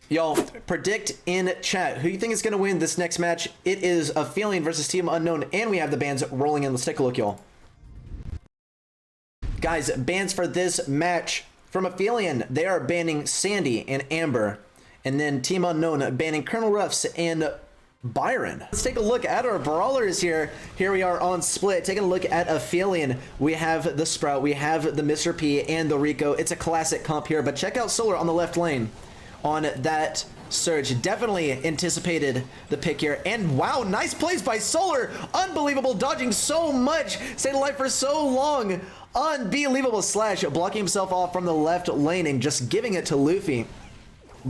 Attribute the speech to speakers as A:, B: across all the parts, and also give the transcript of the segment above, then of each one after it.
A: Y'all, predict in chat who you think is going to win this next match. It is Aphelion versus Team Unknown, and we have the bans rolling in. Let's take a look, y'all. Guys, bans for this match from Aphelion. They are banning Sandy and Amber. And then Team Unknown banning Colonel Ruffs and Byron. Let's take a look at our brawlers here. Here we are on split. Taking a look at Aphelion. We have the Sprout, we have the Mr. P, and the Rico. It's a classic comp here, but check out Solar on the left lane on that surge. Definitely anticipated the pick here. And wow, nice plays by Solar. Unbelievable, dodging so much. Stayed alive for so long. Unbelievable slash, blocking himself off from the left lane and just giving it to Luffy.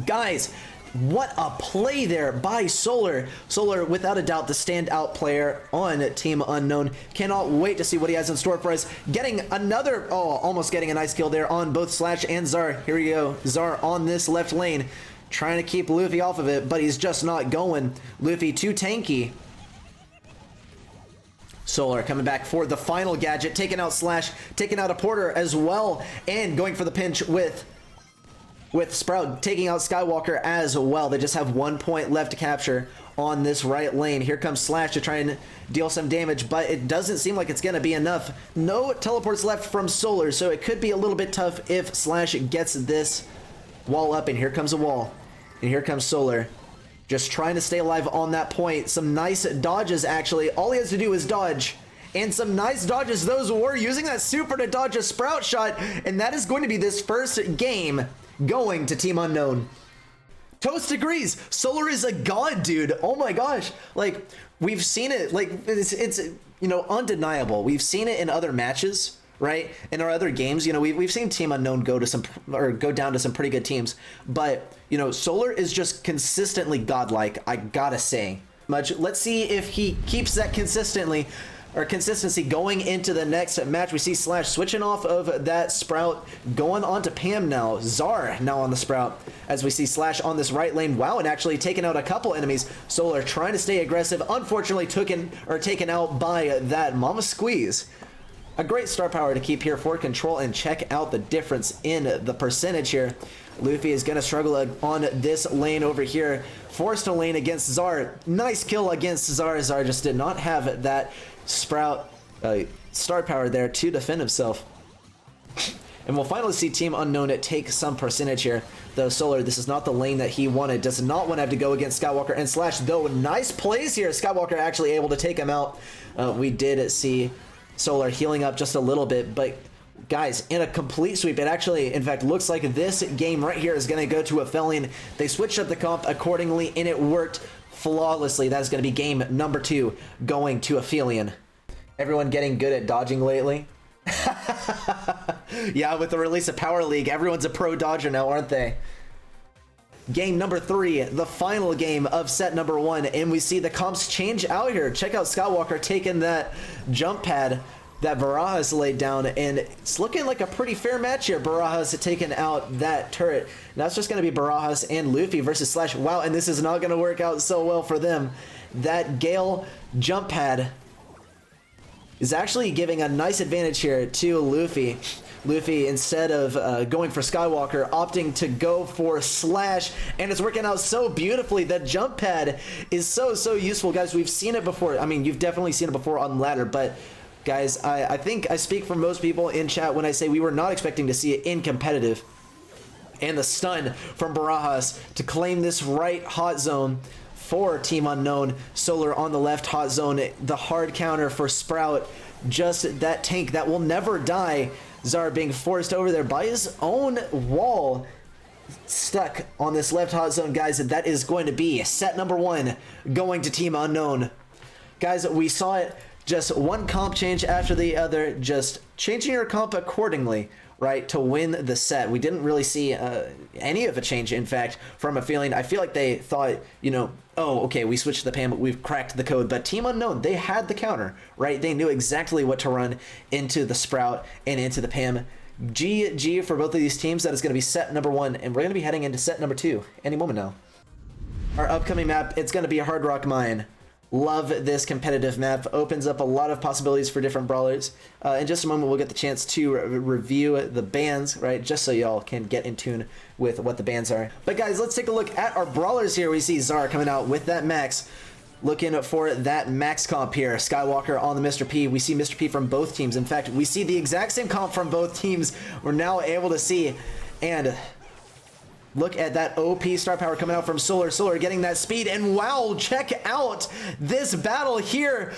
A: Guys, what a play there by Solar. Solar, without a doubt, the standout player on Team Unknown. Cannot wait to see what he has in store for us. Getting another, almost getting a nice kill there on both Slash and Czar. Here we go. Czar on this left lane, trying to keep Luffy off of it, but he's just not going. Luffy too tanky. Solar coming back for the final gadget, taking out Slash, taking out a Porter as well, and going for the pinch with Sprout, taking out Skywalker as well. They just have 1 point left to capture on this right lane. Here comes Slash to try and deal some damage, but it doesn't seem like it's going to be enough. No teleports left from Solar, so it could be a little bit tough if Slash gets this wall up. And here comes a wall. And here comes Solar. Just trying to stay alive on that point. Some nice dodges, actually. All he has to do is dodge. And some nice dodges those were, using that super to dodge a Sprout shot. And that is going to be this first game going to Team Unknown. Toast agrees. Solar is a god, dude. Oh my gosh. Like, we've seen it. Like, it's you know, undeniable. We've seen it in other matches, right? In our other games, you know, we've seen Team Unknown go down to some pretty good teams. But, you know, Solar is just consistently godlike, I gotta say. Let's see if he keeps that consistency going into the next match. We see Slash switching off of that Sprout, going on to Pam now. Czar now on the Sprout, as we see Slash on this right lane. Wow, and actually taking out a couple enemies. Solar trying to stay aggressive, unfortunately taken out by that Mama Squeeze. A great star power to keep here for control, and check out the difference in the percentage here. Luffy is going to struggle on this lane over here. Forced to lane against Czar. Nice kill against Czar. Czar just did not have that Sprout star power there to defend himself. And we'll finally see Team Unknown take some percentage here. Though Solar, this is not the lane that he wanted. Does not want to have to go against Skywalker and Slash, though. Nice plays here. Skywalker actually able to take him out. We did see Solar healing up just a little bit, but guys, in a complete sweep, it actually, in fact, looks like this game right here is going to go to Aphelion. They switched up the comp accordingly, and it worked flawlessly. That is going to be game number 2 going to Aphelion. Everyone getting good at dodging lately? Yeah, with the release of Power League, everyone's a pro dodger now, aren't they? Game number 3, the final game of set number 1, and we see the comps change out here. Check out Skywalker taking that jump pad that Barajas laid down, and it's looking like a pretty fair match here. Barajas taking out that turret. Now it's just going to be Barajas and Luffy versus Slash. Wow, and this is not going to work out so well for them. That Gale jump pad is actually giving a nice advantage here to Luffy. Luffy, instead of going for Skywalker, opting to go for Slash, and it's working out so beautifully. That jump pad is so useful, guys. We've seen it before. I mean, you've definitely seen it before on ladder, but guys, I think I speak for most people in chat when I say we were not expecting to see it in competitive. And the stun from Barajas to claim this right hot zone for Team Unknown. Solar on the left hot zone, the hard counter for Sprout, just that tank that will never die. Czar being forced over there by his own wall, stuck on this left hot zone, guys. That is going to be set number 1 going to Team Unknown. Guys, we saw it, just one comp change after the other, just changing your comp accordingly, right, to win the set. We didn't really see any of a change, in fact, from Aphelion. I feel like they thought, you know, oh, okay, we switched to the Pam, we've cracked the code. But Team Unknown, they had the counter, right? They knew exactly what to run into the Sprout and into the Pam. GG for both of these teams. That is going to be set number 1, and we're going to be heading into set number 2 any moment now. Our upcoming map, it's going to be a Hard Rock Mine. Love this competitive map. Opens up a lot of possibilities for different brawlers. In just a moment, we'll get the chance to review the bans, right? Just so y'all can get in tune with what the bans are. But guys, let's take a look at our brawlers here. We see Starr coming out with that max. Looking for that max comp here. Skywalker on the Mr. P. We see Mr. P from both teams. In fact, we see the exact same comp from both teams. We're now able to see. And look at that OP star power coming out from Solar. Solar getting that speed. And wow, check out this battle here.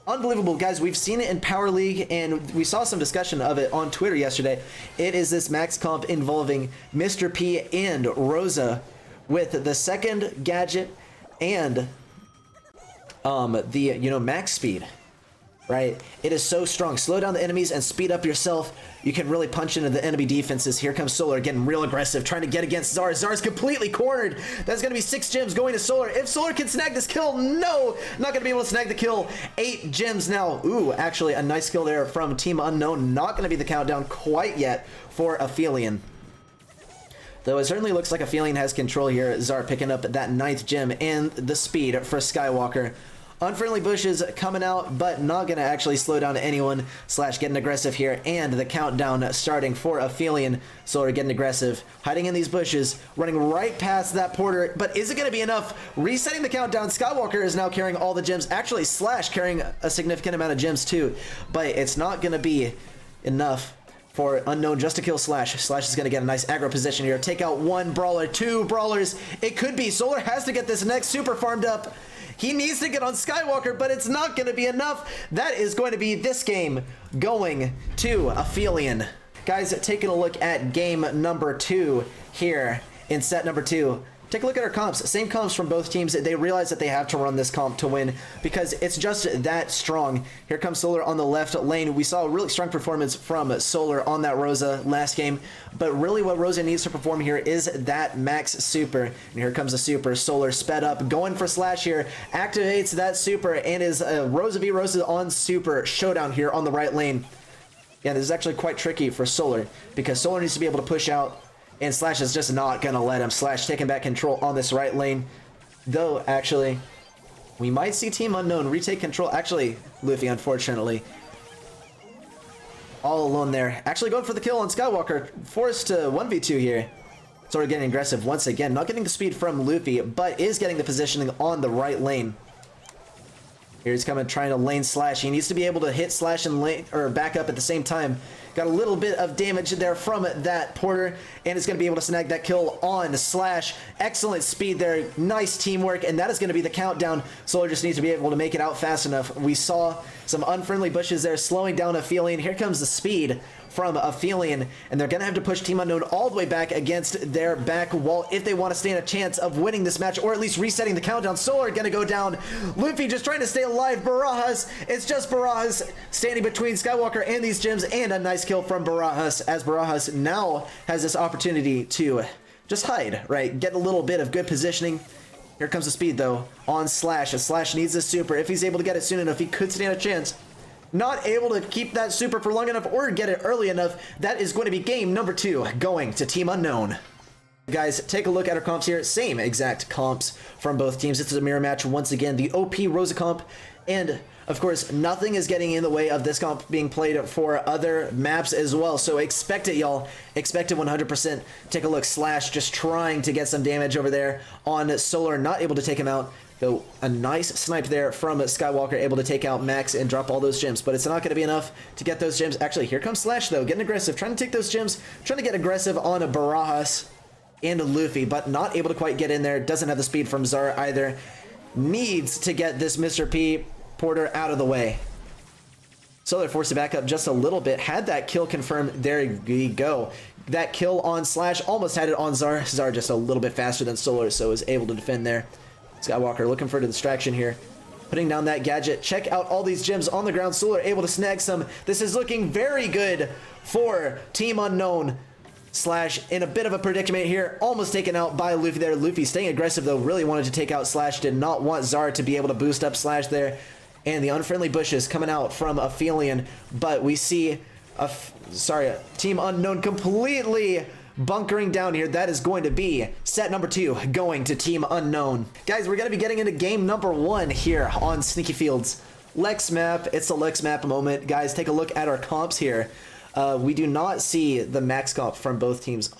A: Unbelievable, guys. We've seen it in Power League, and we saw some discussion of it on Twitter yesterday. It is this max comp involving Mr. P and Rosa with the second gadget and the max speed, right? It is so strong. Slow down the enemies and speed up yourself. You can really punch into the enemy defenses. Here comes Solar getting real aggressive, trying to get against Starr. Starr's completely cornered. That's going to be 6 gems going to Solar. If Solar can snag this kill, no, not going to be able to snag the kill. 8 gems now. Ooh, actually a nice kill there from Team Unknown. Not going to be the countdown quite yet for Aphelion. Though it certainly looks like Aphelion has control here. Starr picking up that 9th gem and the speed for Skywalker. Unfriendly bushes coming out, but not going to actually slow down anyone. Slash getting aggressive here, and the countdown starting for Aphelion. Solar getting aggressive, hiding in these bushes, running right past that porter, but is it going to be enough? Resetting the countdown. Skywalker is now carrying all the gems. Actually, Slash carrying a significant amount of gems too, but it's not going to be enough for Unknown just to kill Slash. Slash is going to get a nice aggro position here. Take out 1 brawler, 2 brawlers. It could be. Solar has to get this next super farmed up. He needs to get on Skywalker, but it's not going to be enough. That is going to be this game going to Aphelion. Guys, taking a look at game number 2 here in set number 2. Take a look at our comps. Same comps from both teams. They realize that they have to run this comp to win because it's just that strong. Here comes Solar on the left lane. We saw a really strong performance from Solar on that Rosa last game, but really what Rosa needs to perform here is that max super. And here comes the super. Solar sped up, going for Slash here, activates that super, and is Rosa v Rosa on super showdown here on the right lane. Yeah, this is actually quite tricky for Solar because Solar needs to be able to push out, and Slash is just not going to let him. Slash taking back control on this right lane. Though, actually, we might see Team Unknown retake control. Actually, Luffy, unfortunately, all alone there. Actually going for the kill on Skywalker. Forced to 1v2 here. Sort of getting aggressive once again. Not getting the speed from Luffy, but is getting the positioning on the right lane. Here he's coming, trying to lane Slash. He needs to be able to hit Slash and lane, or back up at the same time. Got a little bit of damage there from that porter, and is going to be able to snag that kill on Slash. Excellent speed there, nice teamwork, and that is going to be the countdown. Solar just needs to be able to make it out fast enough. We saw some unfriendly bushes there, slowing down Aphelion. Here comes the speed from Aphelion, and they're going to have to push Team Unknown all the way back against their back wall if they want to stand a chance of winning this match, or at least resetting the countdown. Solar going to go down. Luffy just trying to stay alive. Barajas, it's just Barajas standing between Skywalker and these gems, and a nice kill from Barajas, as Barajas now has this opportunity to just hide, right? Get a little bit of good positioning. Here comes the speed, though, on Slash. Slash needs this super. If he's able to get it soon enough, he could stand a chance. Not able to keep that super for long enough or get it early enough. That is going to be game number 2 going to Team Unknown. Guys, take a look at our comps here. Same exact comps from both teams. This is a mirror match once again. The OP Rosa comp, and of course nothing is getting in the way of this comp being played for other maps as well. So expect it, y'all. Expect it 100%. Take a look. Slash just trying to get some damage over there on Solar. Not able to take him out. Though a nice snipe there from Skywalker, able to take out Max and drop all those gems, but it's not going to be enough to get those gems. Actually, here comes Slash, though, getting aggressive, trying to take those gems, trying to get aggressive on a Barajas and a Luffy, but not able to quite get in there. Doesn't have the speed from Starr either. Needs to get this Mr. P porter out of the way. Solar forced to back up just a little bit. Had that kill confirmed. There we go. That kill on Slash, almost had it on Starr. Starr just a little bit faster than Solar, so is able to defend there. Skywalker looking for the distraction here. Putting down that gadget. Check out all these gems on the ground. Solar able to snag some. This is looking very good for Team Unknown. Slash in a bit of a predicament here. Almost taken out by Luffy there. Luffy staying aggressive, though. Really wanted to take out Slash. Did not want Starr to be able to boost up Slash there. And the unfriendly bushes coming out from Aphelion. But we see Team Unknown completely bunkering down here. That is going to be set number 2 going to Team Unknown. Guys, we're going to be getting into game number 1 here on Sneaky Fields. Lex map. It's the Lex map moment. Guys, take a look at our comps here. We do not see the max comp from both teams.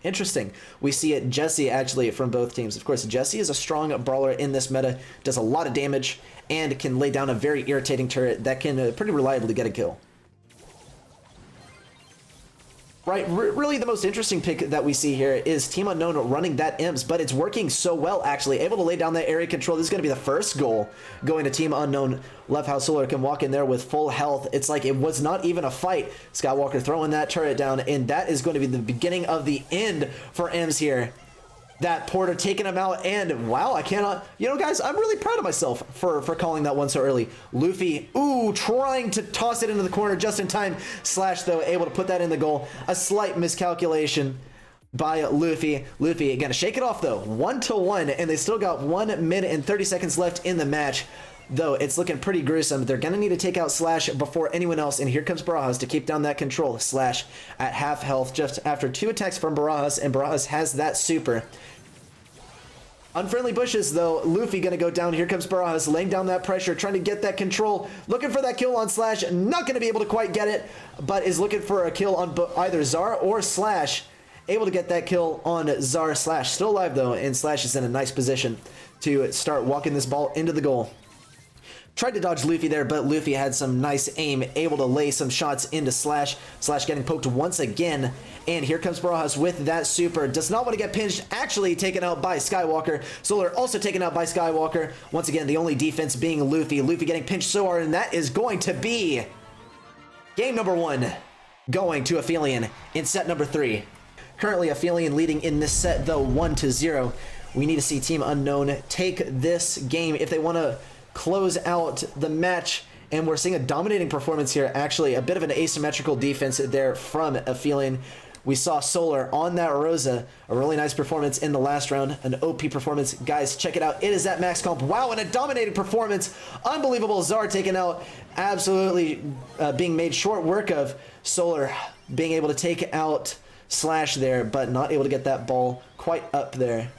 A: Interesting. We see it Jesse actually from both teams. Of course, Jesse is a strong brawler in this meta, does a lot of damage, and can lay down a very irritating turret that can pretty reliably get a kill. Right, really the most interesting pick that we see here is Team Unknown running that imps, but it's working so well actually, able to lay down that area control. This is going to be the first goal going to Team Unknown. Love how Solar can walk in there with full health. It's like it was not even a fight. Skywalker throwing that turret down, and that is going to be the beginning of the end for Ems here. That Porter taking him out, and wow, I cannot, you know guys, I'm really proud of myself for calling that one so early. Luffy, ooh, trying to toss it into the corner just in time. Slash though, able to put that in the goal. A slight miscalculation by Luffy. Luffy gonna shake it off though, 1-1, and they still got 1 minute and 30 seconds left in the match. Though it's looking pretty gruesome. They're gonna need to take out Slash before anyone else, and here comes Barajas to keep down that control. Slash at half health just after 2 attacks from Barajas, and Barajas has that super. Unfriendly bushes though, Luffy gonna go down. Here comes Barajas laying down that pressure, trying to get that control, looking for that kill on Slash, not gonna be able to quite get it, but is looking for a kill on either Zar or Slash. Able to get that kill on Zar. Slash still alive though, and Slash is in a nice position to start walking this ball into the goal. Tried to dodge Luffy there, but Luffy had some nice aim, able to lay some shots into Slash. Slash getting poked once again, and here comes Barajas with that super. Does not want to get pinched, actually taken out by Skywalker. Solar also taken out by Skywalker. Once again, the only defense being Luffy. Luffy getting pinched so hard, and that is going to be game number 1 going to Aphelion in set number 3. Currently, Aphelion leading in this set, though, 1-0. We need to see Team Unknown take this game if they want to close out the match, and we're seeing a dominating performance here. Actually, a bit of an asymmetrical defense there from Aphelion. We saw Solar on that Rosa, a really nice performance in the last round, an OP performance. Guys, check it out. It is that max comp. Wow, and a dominating performance. Unbelievable. Zar taken out, absolutely being made short work of. Solar being able to take out Slash there, but not able to get that ball quite up there.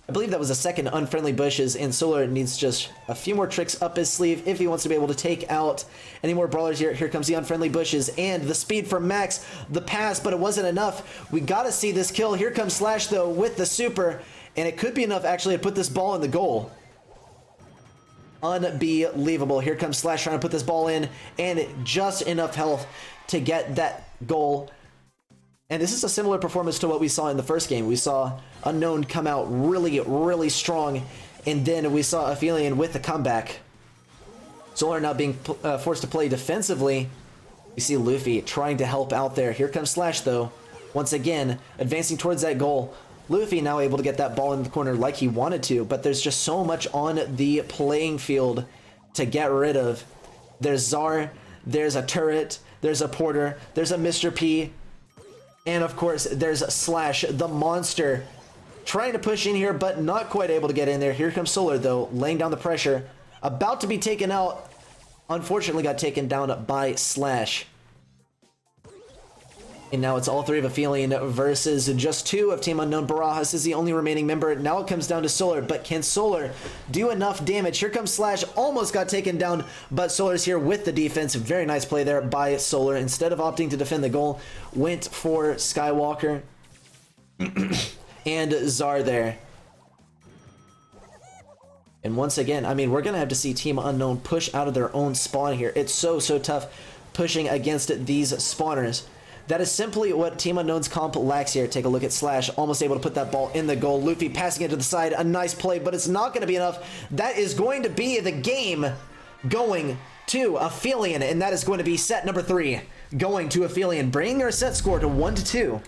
A: I believe that was a second unfriendly bushes, and Solar needs just a few more tricks up his sleeve if he wants to be able to take out any more brawlers here. Here comes the unfriendly bushes, and the speed from Max, the pass, but it wasn't enough. We gotta see this kill. Here comes Slash though with the super, and it could be enough actually to put this ball in the goal. Unbelievable. Here comes Slash trying to put this ball in, and just enough health to get that goal. And this is a similar performance to what we saw in the first game. We saw Unknown come out really, really strong, and then we saw Aphelion with the comeback. Solar now being forced to play defensively. We see Luffy trying to help out there. Here comes Slash though, once again advancing towards that goal. Luffy now able to get that ball in the corner like he wanted to, but there's just so much on the playing field to get rid of. There's Zar, there's a turret, there's a Porter, there's a Mr. P, and of course, there's Slash, the monster, trying to push in here, but not quite able to get in there. Here comes Solar, though, laying down the pressure. About to be taken out. Unfortunately, got taken down by Slash. And now it's all 3 of Aphelion versus just 2 of Team Unknown. Barajas is the only remaining member. Now it comes down to Solar, but can Solar do enough damage? Here comes Slash, almost got taken down, but Solar's here with the defense. Very nice play there by Solar. Instead of opting to defend the goal, went for Skywalker and Zar there. And once again, I mean, we're going to have to see Team Unknown push out of their own spawn here. It's so tough pushing against these spawners. That is simply what Team Unknown's comp lacks here. Take a look at Slash, almost able to put that ball in the goal. Luffy passing it to the side, a nice play, but it's not going to be enough. That is going to be the game going to Aphelion, and that is going to be set number 3 going to Aphelion, bringing our set score to 1-2.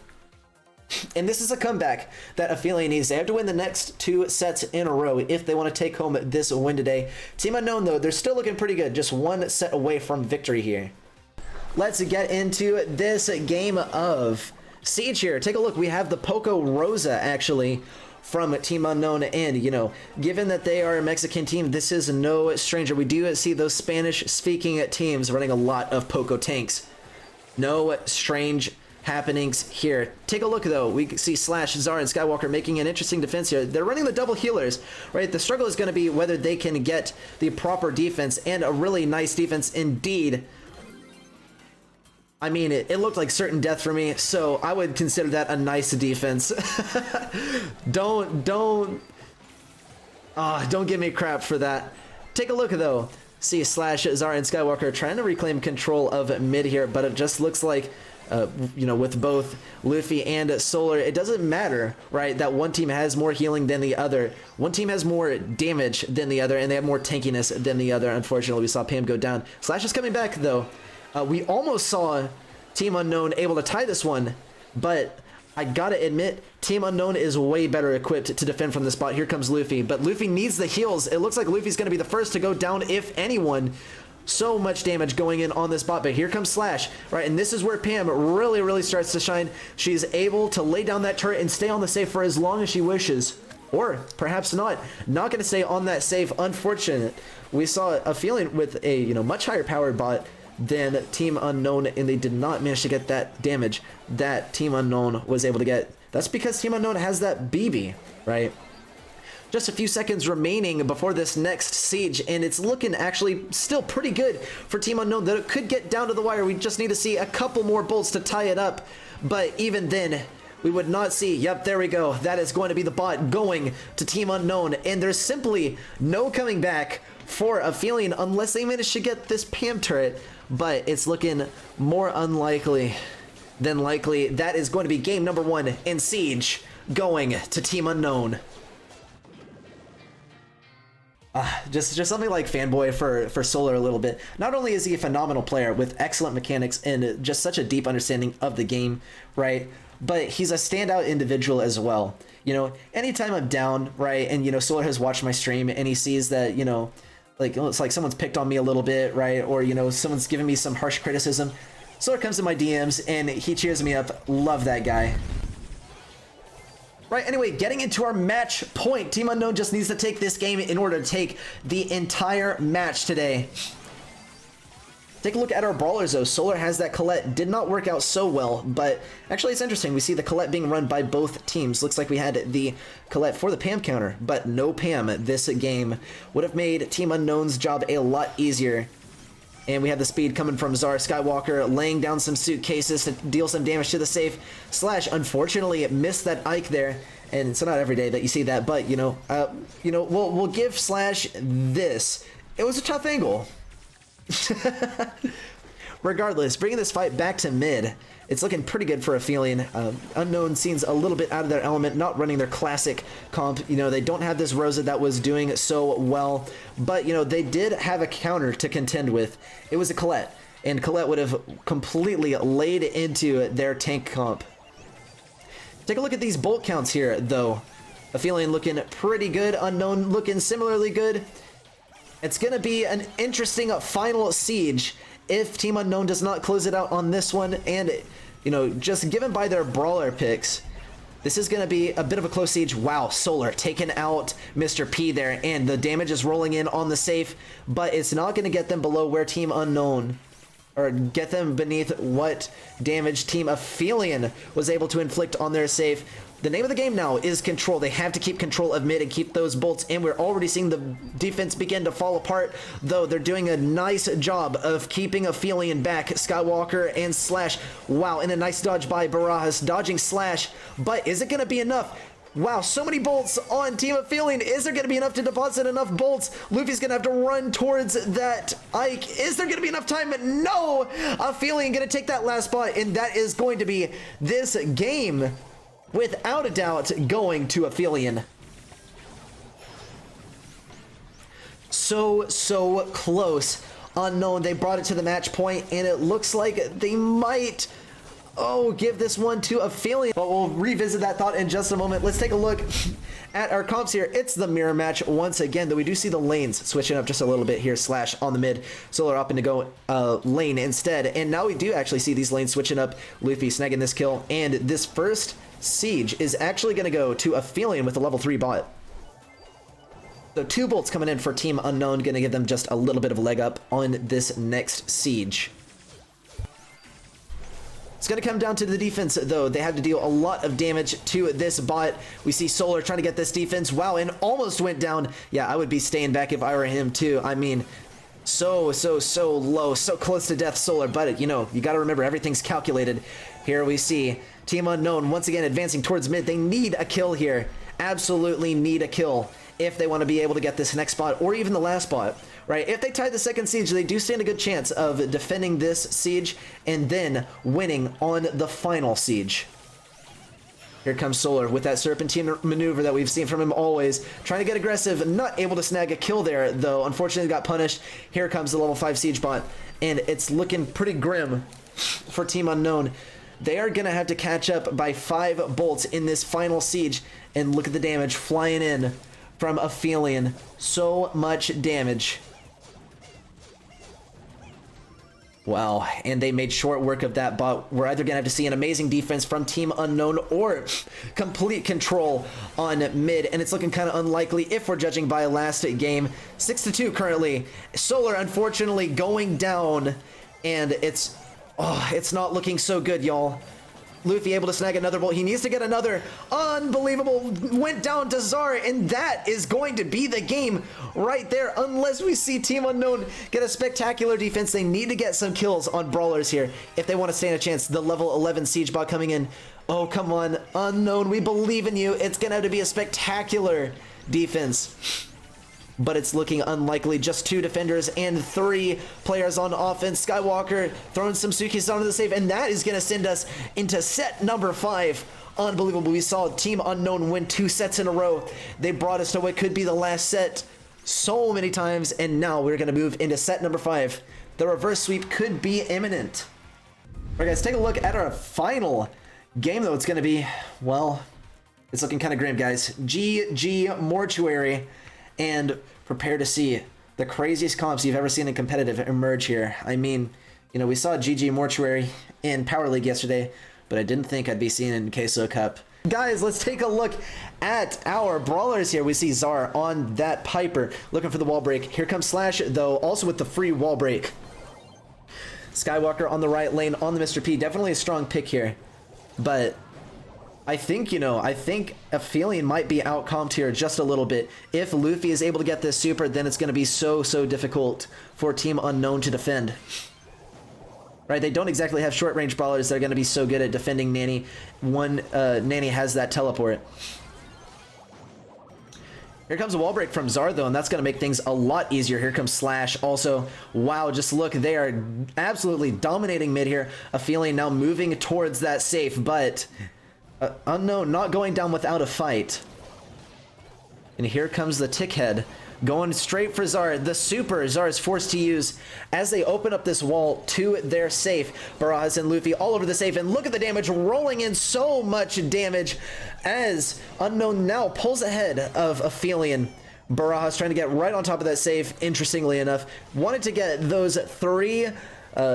A: And this is a comeback that Aphelion needs. They have to win the next 2 sets in a row if they want to take home this win today. Team Unknown, though, they're still looking pretty good. Just 1 set away from victory here. Let's get into this game of Siege here. Take a look. We have the Poco Rosa, actually, from Team Unknown. And, you know, given that they are a Mexican team, this is no stranger. We do see those Spanish-speaking teams running a lot of Poco tanks. No strange happenings here. Take a look though. We see Slash, Zara, and Skywalker making an interesting defense here. They're running the double healers, right? The struggle is going to be whether they can get the proper defense, and a really nice defense indeed. I mean, it looked like certain death for me, so I would consider that a nice defense. Don't give me crap for that. Take a look though. See Slash, Zara, and Skywalker trying to reclaim control of mid here, but it just looks like, you know, with both Luffy and Solar, it doesn't matter, right, that one team has more healing than the other. One team has more damage than the other, and they have more tankiness than the other. Unfortunately, we saw Pam go down. Slash is coming back though. We almost saw Team Unknown able to tie this one, but I gotta admit, Team Unknown is way better equipped to defend from this spot. Here comes Luffy, but Luffy needs the heals. It looks like Luffy's gonna be the first to go down, if anyone. So much damage going in on this bot, but here comes Slash, right? And this is where Pam really starts to shine. She's able to lay down that turret and stay on the safe for as long as she wishes. Or perhaps not. Not gonna stay on that safe, unfortunate. We saw Aphelion with a, you know, much higher powered bot than Team Unknown, and they did not manage to get that damage that Team Unknown was able to get. That's because Team Unknown has that BB, right? Just a few seconds remaining before this next siege, and it's looking actually still pretty good for Team Unknown, that it could get down to the wire. We just need to see a couple more bolts to tie it up, but even then, we would not see. Yep, there we go. That is going to be the bot going to Team Unknown, and there's simply no coming back for Aphelion unless they manage to get this Pam turret, but it's looking more unlikely than likely. That is going to be game number 1 in Siege, going to Team Unknown. Just something like fanboy for Solar a little bit. Not only is he a phenomenal player with excellent mechanics and just such a deep understanding of the game, right? But he's a standout individual as well. You know, anytime I'm down, right, and, you know, Solar has watched my stream and he sees that, you know, like, it's like someone's picked on me a little bit, right? Or, you know, someone's giving me some harsh criticism. Solar comes to my DMs and he cheers me up. Love that guy. Right, anyway, getting into our match point. Team Unknown just needs to take this game in order to take the entire match today. Take a look at our brawlers though. Solar has that Colette. Did not work out so well, but actually it's interesting. We see the Colette being run by both teams. Looks like we had the Colette for the Pam counter, but no Pam. This game would have made Team Unknown's job a lot easier. And we have the speed coming from Zara. Skywalker laying down some suitcases to deal some damage to the safe. Slash, unfortunately, missed that Ike there. And it's not every day that you see that, but, you know, we'll give Slash this. It was a tough angle. Regardless, bringing this fight back to mid, it's looking pretty good for Aphelion. Unknown seems a little bit out of their element, not running their classic comp. You know, they don't have this Rosa that was doing so well, but, you know, they did have a counter to contend with. It was a Colette, and Colette would have completely laid into their tank comp. Take a look at these bolt counts here, though. Aphelion looking pretty good, Unknown looking similarly good. It's going to be an interesting final siege if Team Unknown does not close it out on this one. And, you know, just given by their brawler picks, this is going to be a bit of a close siege. Wow, Solar taking out Mr. P there, and the damage is rolling in on the safe, but it's not going to get them below where Team Unknown, or get them beneath what damage Team Aphelion was able to inflict on their safe. The name of the game now is control. They have to keep control of mid and keep those bolts, and we're already seeing the defense begin to fall apart, though they're doing a nice job of keeping Aphelion back. Skywalker and Slash, wow, and a nice dodge by Barajas, dodging Slash, but is it going to be enough? Wow, so many bolts on Team Aphelion. Is there going to be enough to deposit enough bolts? Luffy's going to have to run towards that Ike. Is there going to be enough time? No! Aphelion going to take that last spot, and that is going to be this game, without a doubt, going to Aphelion. So close. Unknown, they brought it to the match point, and it looks like they might give this one to Aphelion. But we'll revisit that thought in just a moment. Let's take a look at our comps here. It's the mirror match once again, though we do see the lanes switching up just a little bit here. Slash on the mid, Solar opting to go lane instead, and now we do actually see these lanes switching up. Luffy snagging this kill, and this first siege is actually going to go to Aphelion with a level 3 bot. So 2 bolts coming in for Team Unknown, going to give them just a little bit of a leg up on this next siege. It's going to come down to the defense, though. They have to deal a lot of damage to this bot. We see Solar trying to get this defense. Wow, and almost went down. Yeah, I would be staying back if I were him, too. I mean, so low, so close to death, Solar. But, you know, you got to remember, everything's calculated. Here we see Team Unknown once again advancing towards mid. They need a kill here. Absolutely need a kill if they want to be able to get this next spot, or even the last spot. Right, if they tie the second siege, they do stand a good chance of defending this siege and then winning on the final siege. Here comes Solar with that serpentine maneuver that we've seen from him always. Trying to get aggressive, not able to snag a kill there, though. Unfortunately, got punished. Here comes the level 5 siege bot, and it's looking pretty grim for Team Unknown. They are going to have to catch up by 5 bolts in this final siege, and look at the damage flying in from Aphelion. So much damage. Wow, and they made short work of that bot. We're either going to have to see an amazing defense from Team Unknown or complete control on mid, and it's looking kind of unlikely if we're judging by last game. 6-2 currently. Solar, unfortunately, going down, and it's not looking so good, y'all. Luffy able to snag another bolt. He needs to get another. Unbelievable. Went down to Czar, and that is going to be the game right there. Unless we see Team Unknown get a spectacular defense, they need to get some kills on brawlers here if they want to stand a chance. The level 11 siege bot coming in. Oh, come on. Unknown, we believe in you. It's going to have to be a spectacular defense. But it's looking unlikely. Just 2 defenders and 3 players on offense. Skywalker throwing some Sukis onto the save, and that is going to send us into set number 5. Unbelievable. We saw Team Unknown win 2 sets in a row. They brought us to what could be the last set so many times, and now we're going to move into set number 5. The reverse sweep could be imminent. All right, guys, take a look at our final game, though. It's going to be, well, it's looking kind of grim, guys. GG Mortuary. And prepare to see the craziest comps you've ever seen in competitive emerge here. I mean, you know, we saw GG Mortuary in Power League yesterday, but I didn't think I'd be seeing it in Queso Cup. Guys, let's take a look at our brawlers here. We see Czar on that Piper, looking for the wall break. Here comes Slash, though, also with the free wall break. Skywalker on the right lane on the Mr. P. Definitely a strong pick here. But I think, you know, Aphelion might be outcomped here just a little bit. If Luffy is able to get this super, then it's going to be so difficult for Team Unknown to defend. Right, they don't exactly have short-range brawlers that are going to be so good at defending Nanny. Nanny has that teleport. Here comes a wall break from Czar, though, and that's going to make things a lot easier. Here comes Slash. Also, wow, just look, they are absolutely dominating mid here. Aphelion now moving towards that safe, but Unknown not going down without a fight. And here comes the tick head going straight for Czar. The super Czar is forced to use as they open up this wall to their safe. Barajas and Luffy all over the safe, and look at the damage rolling in. So much damage as Unknown now pulls ahead of Aphelion. Barajas trying to get right on top of that safe. Interestingly enough, wanted to get those 3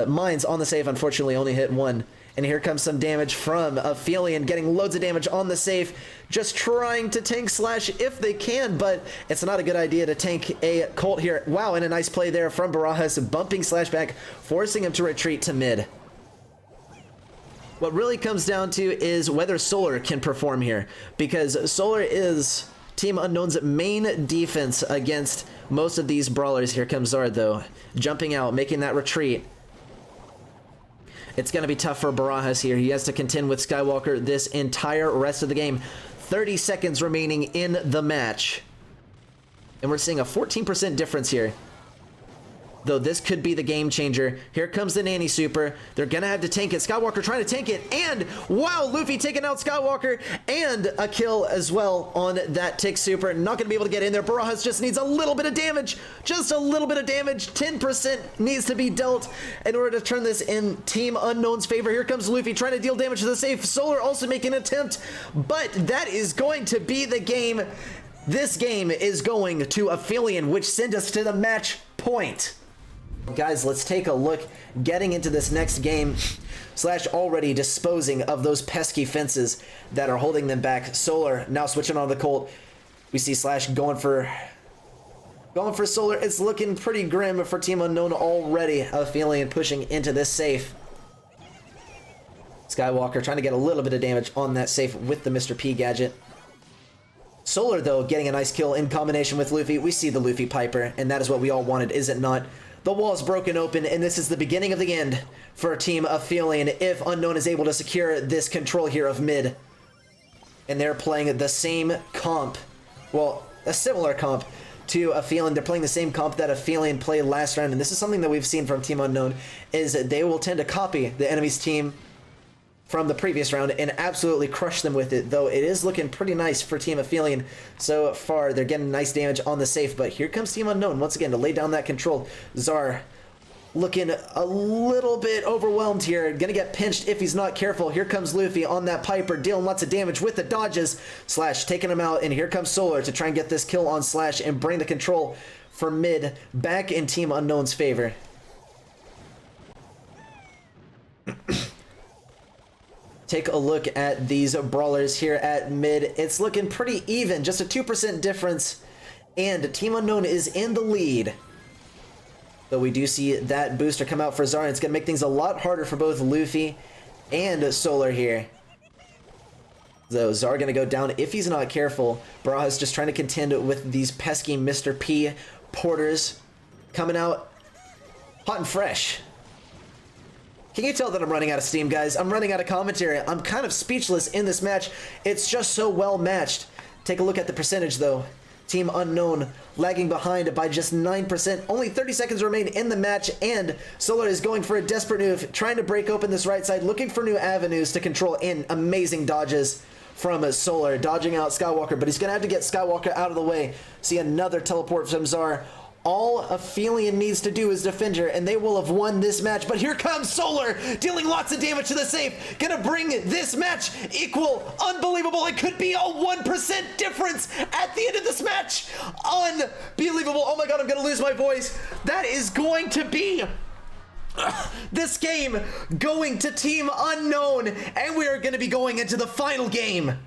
A: mines on the safe, unfortunately only hit 1. And here comes some damage from Aphelion, getting loads of damage on the safe, just trying to tank Slash if they can, but it's not a good idea to tank a Colt here. Wow, and a nice play there from Barajas, bumping Slash back, forcing him to retreat to mid. What really comes down to is whether Solar can perform here, because Solar is Team Unknown's main defense against most of these brawlers. Here comes Zard, though, jumping out, making that retreat. It's going to be tough for Barajas here. He has to contend with Skywalker this entire rest of the game. 30 seconds remaining in the match. And we're seeing a 14% difference here. Though this could be the game changer. Here comes the Nanny super. They're going to have to tank it. Skywalker trying to tank it. And, wow, Luffy taking out Skywalker. And a kill as well on that tick super. Not going to be able to get in there. Barajas just needs a little bit of damage. Just a little bit of damage. 10% needs to be dealt in order to turn this in Team Unknown's favor. Here comes Luffy trying to deal damage to the safe. Solar also making an attempt. But that is going to be the game. This game is going to Aphelion, which sent us to the match point. Guys, let's take a look getting into this next game. Slash already disposing of those pesky fences that are holding them back. Solar now switching on the Colt. We see Slash going for Solar. It's looking pretty grim for Team Unknown already. Aphelion pushing into this safe. Skywalker trying to get a little bit of damage on that safe with the Mr. P gadget. Solar, though, getting a nice kill in combination with Luffy. We see the Luffy Piper, and that is what we all wanted, is it not? The wall's broken open, and this is the beginning of the end for Team Aphelion if Unknown is able to secure this control here of mid. And they're playing the same comp, well, a similar comp to Aphelion. They're playing the same comp that Aphelion played last round, and this is something that we've seen from Team Unknown, is that they will tend to copy the enemy's team from the previous round and absolutely crush them with it, though it is looking pretty nice for Team Aphelion so far. They're getting nice damage on the safe, but here comes Team Unknown once again to lay down that control. Czar looking a little bit overwhelmed here, gonna get pinched if he's not careful. Here comes Luffy on that Piper, dealing lots of damage with the dodges. Slash taking him out, and here comes Solar to try and get this kill on Slash and bring the control for mid back in Team Unknown's favor. Take a look at these brawlers here at mid. It's looking pretty even, just a 2% difference, and Team Unknown is in the lead. Though we do see that booster come out for Czar, and it's going to make things a lot harder for both Luffy and Solar here. So Czar going to go down if he's not careful. Baraha's just trying to contend with these pesky Mr. P porters coming out hot and fresh. Can you tell that I'm running out of steam, guys? I'm running out of commentary. I'm kind of speechless in this match. It's just so well matched. Take a look at the percentage, though. Team Unknown lagging behind by just 9%. Only 30 seconds remain in the match, and Solar is going for a desperate move, trying to break open this right side, looking for new avenues to control in. Amazing dodges from Solar, dodging out Skywalker, but he's going to have to get Skywalker out of the way. See another teleport from Czar. All Aphelion needs to do is defend her, and they will have won this match. But here comes Solar, dealing lots of damage to the safe. Gonna bring this match equal. Unbelievable. It could be a 1% difference at the end of this match. Unbelievable. Oh my god, I'm gonna lose my voice. That is going to be this game going to Team Unknown, and we are gonna be going into the final game.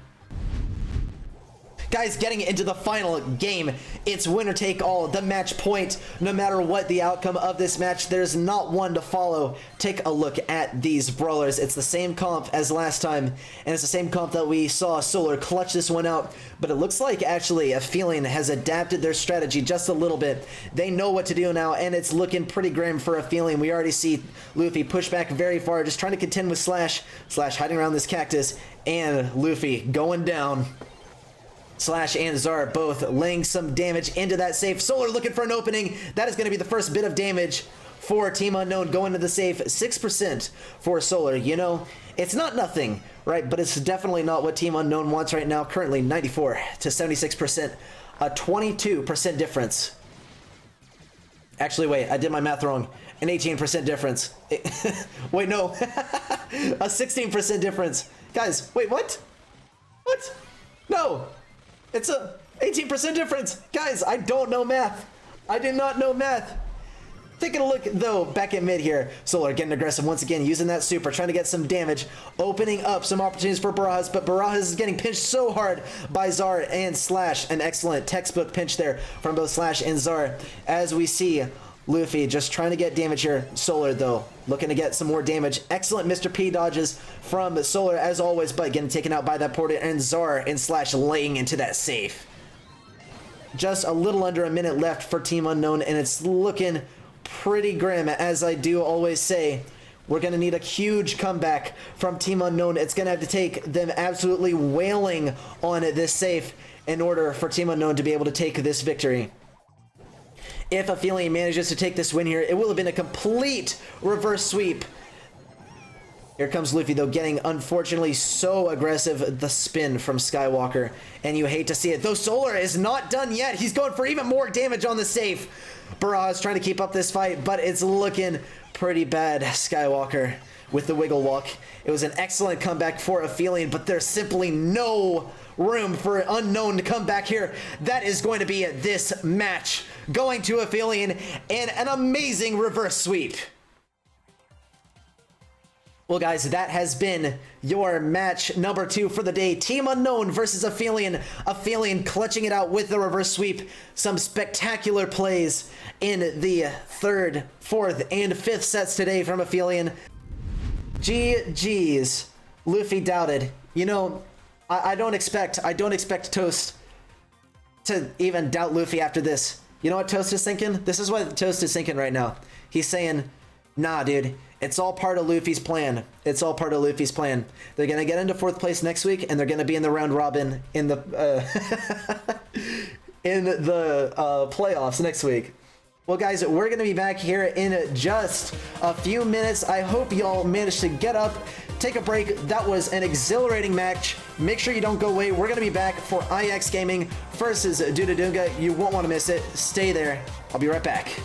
A: Guys, getting into the final game, it's winner take all, the match point. No matter what the outcome of this match, there's not one to follow. Take a look at these brawlers. It's the same comp as last time, and it's the same comp that we saw Solar clutch this one out, but it looks like actually Aphelion has adapted their strategy just a little bit. They know what to do now, and it's looking pretty grim for Aphelion. We already see Luffy push back very far, just trying to contend with Slash. Slash hiding around this cactus, and Luffy going down. Slash and Czar both laying some damage into that safe. Solar looking for an opening. That is going to be the first bit of damage for Team Unknown going to the safe. 6% for Solar. You know, it's not nothing, right? But it's definitely not what Team Unknown wants right now. Currently 94 to 76%. A 22% difference. Actually, wait, I did my math wrong. An 18% difference. Wait, no. A 16% difference. Guys, wait, what? What? No. It's a 18% difference. Guys, I don't know math. I do not know math. Taking a look, though, back at mid here. Solar getting aggressive once again, using that super, trying to get some damage, opening up some opportunities for Barajas, but Barajas is getting pinched so hard by Czar and Slash. An excellent textbook pinch there from both Slash and Czar. As we see Luffy just trying to get damage here. Solar, though, looking to get some more damage. Excellent Mr. P dodges from Solar, as always, but getting taken out by that portal, and Czar and Slash laying into that safe. Just a little under a minute left for Team Unknown, and it's looking pretty grim. As I do always say, we're going to need a huge comeback from Team Unknown. It's going to have to take them absolutely wailing on this safe in order for Team Unknown to be able to take this victory. If Aphelion manages to take this win here, it will have been a complete reverse sweep. Here comes Luffy, though, getting, unfortunately, so aggressive. The spin from Skywalker, and you hate to see it. Though Solar is not done yet. He's going for even more damage on the safe. Barrage trying to keep up this fight, but it's looking pretty bad. Skywalker with the wiggle walk. It was an excellent comeback for Aphelion, but there's simply no room for Unknown to come back here. That is going to be this match, going to Aphelion and an amazing reverse sweep. Well, guys, that has been your match number 2 for the day. Team Unknown versus Aphelion. Aphelion clutching it out with the reverse sweep. Some spectacular plays in the 3rd, 4th, and 5th sets today from Aphelion. GG's Luffy doubted. You know, I don't expect Toast to even doubt Luffy after this. You know what Toast is thinking? This is what Toast is thinking right now. He's saying, nah, dude, it's all part of Luffy's plan. It's all part of Luffy's plan. They're going to get into 4th place next week, and they're going to be in the round robin in the playoffs next week. Well, guys, we're going to be back here in just a few minutes. I hope y'all managed to get up, take a break. That was an exhilarating match. Make sure you don't go away. We're going to be back for IX Gaming versus Dudadunga. You won't want to miss it. Stay there. I'll be right back.